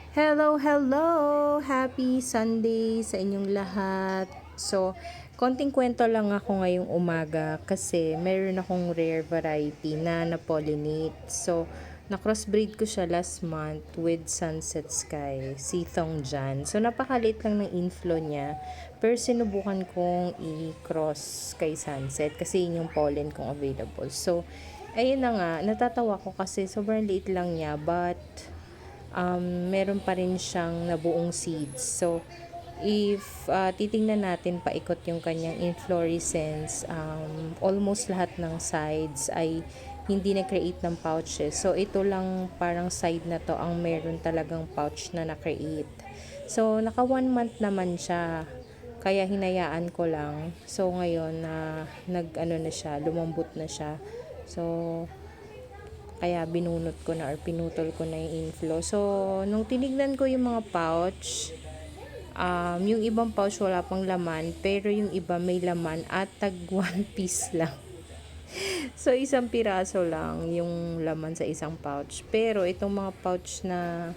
Hello, hello! Happy Sunday sa inyong lahat. So, konting kwento lang ako ngayong umaga kasi meron akong rare variety na na-pollinate. So, na-crossbreed ko siya last month with Sunset Sky, si Thong Jan. So, napakaliit lang ng inflow niya. Pero sinubukan kong i-cross kay Sunset kasi yun yung pollen kong available. So, ayun na nga, natatawa ko kasi sobrang liit lang niya but meron pa rin siyang nabuong seeds. So, if titingnan natin paikot yung kanyang inflorescence, almost lahat ng sides ay hindi na-create ng pouches. So, ito lang parang side na to ang meron talagang pouch na na-create. So, naka 1 month naman siya. Kaya hinayaan ko lang. So, ngayon na nag-ano na siya, lumambot na siya. So, kaya binunot ko na or pinutol ko na yung inflow. So, nung tinignan ko yung mga pouch, yung ibang pouch wala pang laman, pero yung iba may laman at tag 1 piece lang. So, isang piraso lang yung laman sa isang pouch. Pero, itong mga pouch na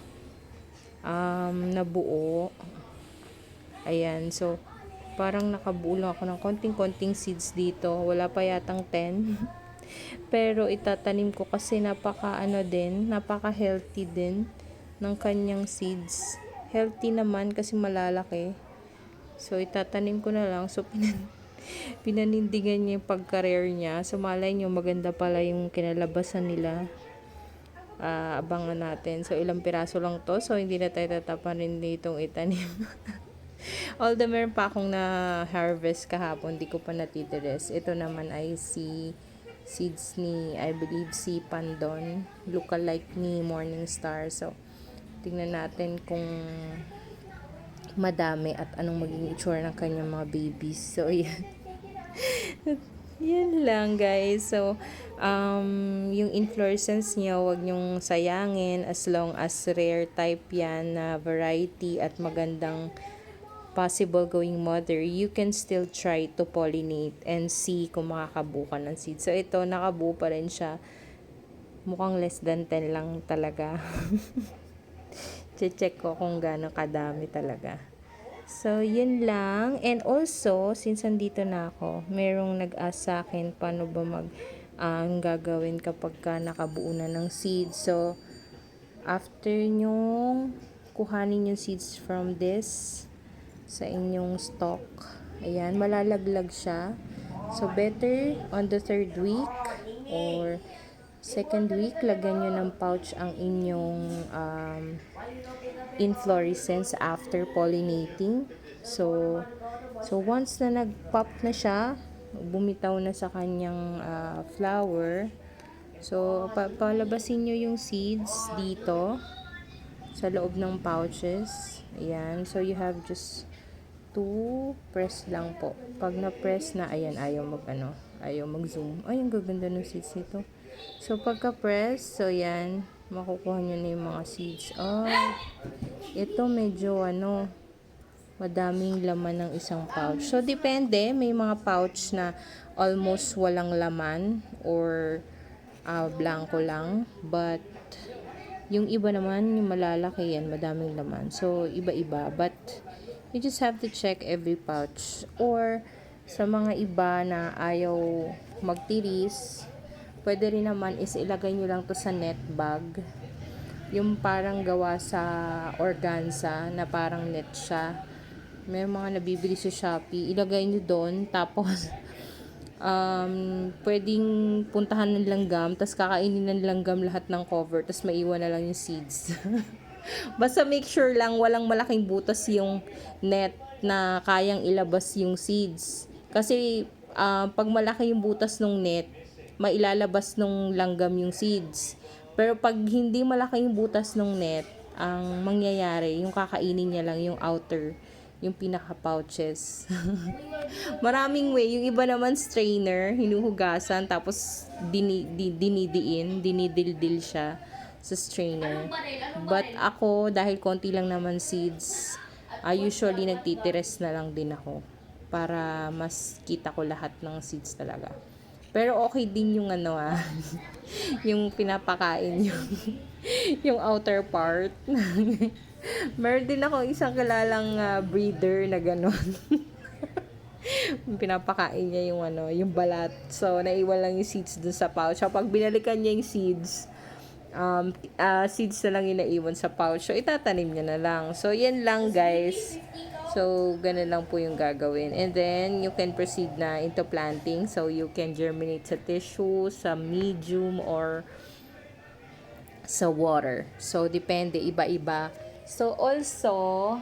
nabuo, ayan, so, parang nakabuo lang ako ng konting-konting seeds dito. Wala pa yatang 10. Pero itatanim ko kasi napaka healthy din ng kanyang seeds. Healthy naman kasi malalaki. So itatanim ko na lang. So pinanindigan niya yung pagka-rare niya. So malay nyo maganda pala yung kinalabasan nila. Abangan natin. So ilang piraso lang to. So hindi na tayo tatapanin ditong itanim. Although meron pa akong na-harvest kahapon, di ko pa natitiris. Ito naman ay seeds ni, I believe, si Pandon. Lookalike ni Morningstar. So, tingnan natin kung madami at anong magiging itsura ng kanyang mga babies. So, yan. Yan lang, guys. So, yung inflorescence niya, wag nyong sayangin as long as rare type yan na variety at magandang possible going mother, you can still try to pollinate and see kung makakabuo ka ng seed. So, ito, nakabuo pa rin siya. Mukhang less than 10 lang talaga. Check ko kung gaano kadami talaga. So, yun lang. And also, since andito na ako, merong nag-ask sa akin paano ba ang gagawin kapag ka nakabuo na ng seeds. So, after nyong kuhanin yung seeds from this sa inyong stock, ayan, malalaglag siya. So, better on the 3rd week or 2nd week, lagyan nyo ng pouch ang inyong inflorescence after pollinating. So once na nag-pop na siya, bumitaw na sa kanyang flower, so palabasin nyo yung seeds dito sa loob ng pouches. Ayan, so you have just to press lang po. Pag na-press na, ayan, ayaw mag-zoom. Ay, ang gaganda ng seeds nito. So, pagka-press, so yan, makukuha nyo na yung mga seeds. Ito medyo madaming laman ng isang pouch. So, depende. May mga pouch na almost walang laman or blanco lang. But, yung iba naman, yung malalaki yan, madaming laman. So, iba-iba. But, you just have to check every pouch. Or, sa mga iba na ayaw magtiris, pwede rin naman is ilagay nyo lang to sa net bag. Yung parang gawa sa organza na parang net siya. May mga nabibili sa Shopee. Ilagay nyo doon. Tapos, pwedeng puntahan ng langgam. Tapos kakainin ng langgam lahat ng cover. Tapos maiwan na lang yung seeds. Basta make sure lang walang malaking butas yung net na kayang ilabas yung seeds. Kasi pag malaki yung butas ng net, mailalabas ng langgam yung seeds. Pero pag hindi malaki yung butas ng net, ang mangyayari, yung kakainin niya lang yung outer, yung pinaka-pouches. Maraming way. Yung iba naman strainer, hinuhugasan, tapos dinidildil siya sa strainer. But ako, dahil konti lang naman seeds, usually nagtitires na lang din ako para mas kita ko lahat ng seeds talaga. Pero okay din yung yung pinapakain yung yung outer part. Meron din ako isang kilalang breeder na gano'n. Pinapakain niya yung yung balat. So, naiwan lang yung seeds dun sa pouch. So, pag binalikan niya yung seeds na lang yung naiwan sa pouch. So, itatanim niya na lang. So, yan lang guys. So, ganun lang po yung gagawin. And then, you can proceed na into planting. So, you can germinate sa tissue, sa medium, or sa water. So, depende, iba-iba. So, also,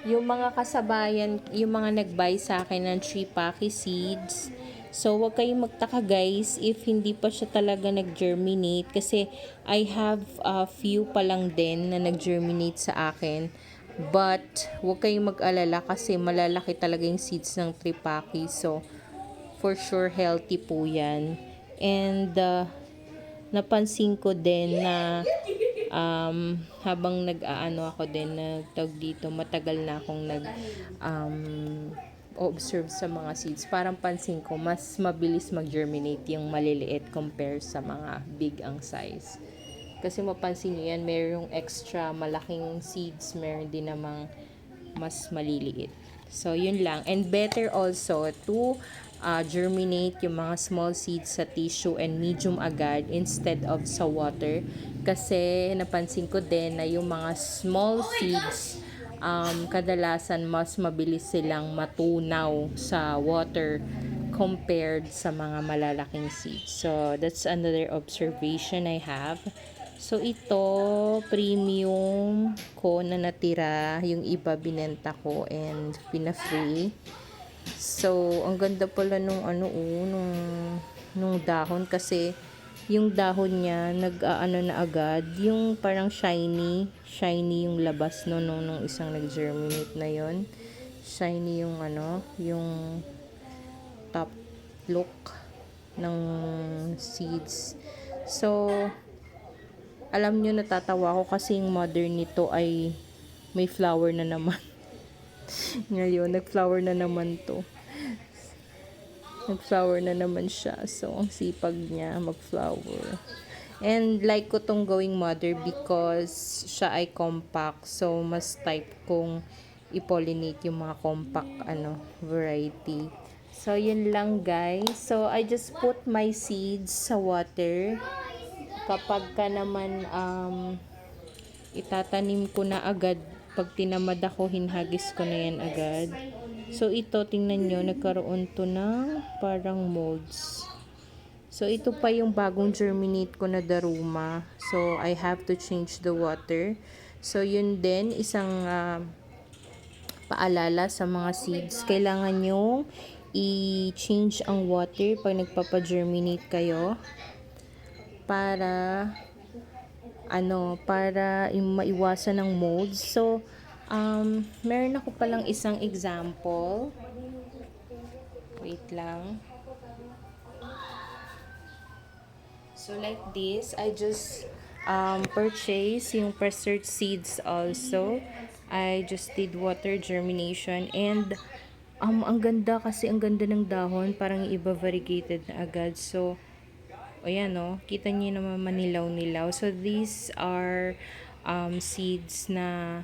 yung mga kasabayan, yung mga nag-buy sa akin ng 3 Paki seeds, so wag kayong magtaka guys if hindi pa siya talaga nag-germinate kasi I have a few pa lang din na nag-germinate sa akin. But, wag kayong mag-alala kasi malalaki talaga yung seeds ng 3 Paki. So, for sure healthy po yan. And, napansin ko din na habang nag-aano ako din nagtawag dito, matagal na akong observe sa mga seeds. Parang pansin ko mas mabilis mag-germinate yung maliliit compare sa mga big ang size. Kasi mapansin niyo yan, mayroong extra malaking seeds, meron din namang mas maliliit. So, yun lang. And better also to germinate yung mga small seeds sa tissue and medium agad instead of sa water. Kasi napansin ko din na yung mga small seeds, kadalasan mas mabilis silang matunaw sa water compared sa mga malalaking seeds. So, that's another observation I have. So, ito, premium ko na natira. Yung iba binenta ko and pina-free. So, ang ganda pala nung nung dahon kasi yung dahon niya nag-aano na agad. Yung parang shiny yung labas nung isang nag-germinate na yon. Shiny yung yung top look ng seeds. So, alam nyo, natatawa ko kasi yung mother nito ay may flower na naman. Ngayon, nag-flower na naman to. Nag-flower na naman siya. So, ang sipag niya mag-flower. And like ko tong going mother because siya ay compact. So, mas type kong i-pollinate yung mga compact variety. So, yun lang guys. So, I just put my seeds sa water. Kapag ka naman itatanim ko na agad, pag tinamad ako, hinhagis ko na yan agad. So, ito, tingnan nyo, nagkaroon to ng parang molds. So, ito pa yung bagong germinate ko na daruma. So, I have to change the water. So, yun din, isang paalala sa mga seeds. Kailangan nyo i-change ang water pag nagpapa-germinate kayo. Para maiwasan ng molds. So, meron ako palang isang example. Wait lang. So, like this, I just purchase yung preserved seeds also. I just did water germination and ang ganda kasi, ang ganda ng dahon. Parang iba variegated na agad. So, ayan kita niyo naman manilaw-nilaw. So, these are seeds na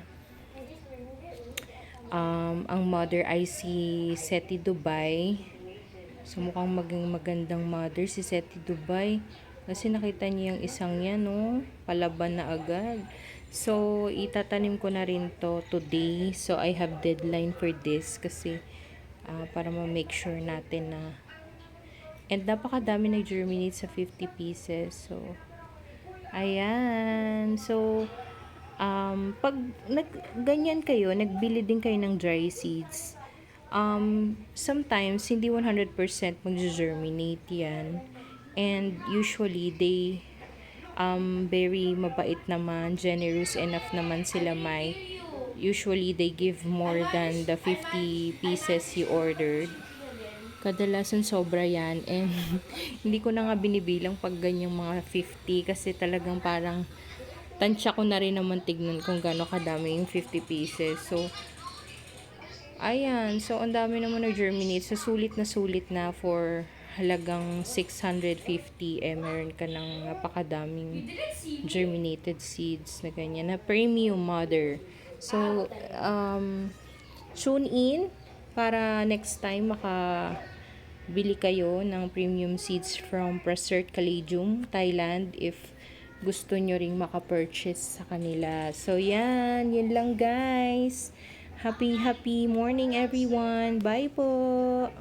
ang mother ay si Seti Dubai. So, mukhang magandang mother si Seti Dubai. Kasi nakita niyo yung isang yan, palaban na agad. So, itatanim ko na rin to today. So, I have deadline for this kasi para ma-make sure natin na. And napakadami nag-germinate sa 50 pieces. So, ayan. So, pag ganyan kayo, nagbili din kayo ng dry seeds, sometimes, hindi 100% mag-germinate yan. And usually, they very mabait naman, generous enough naman sila usually, they give more than the 50 pieces you ordered. Kadalasan sobra yan and hindi ko na nga binibilang pag ganyang mga 50 kasi talagang parang tansya ko na rin naman tignan kung gaano kadami yung 50 pieces. So, ayan. So, ang dami naman nag-germinate. So, sulit na for halagang 650, meron ka ng napakadaming germinated seeds na ganyan, na premium mother. So, tune in para next time makabili kayo ng premium seeds from Prasert Caladium, Thailand, if gusto nyo ring makapurchase sa kanila. So, yun lang guys. Happy morning everyone. Bye po!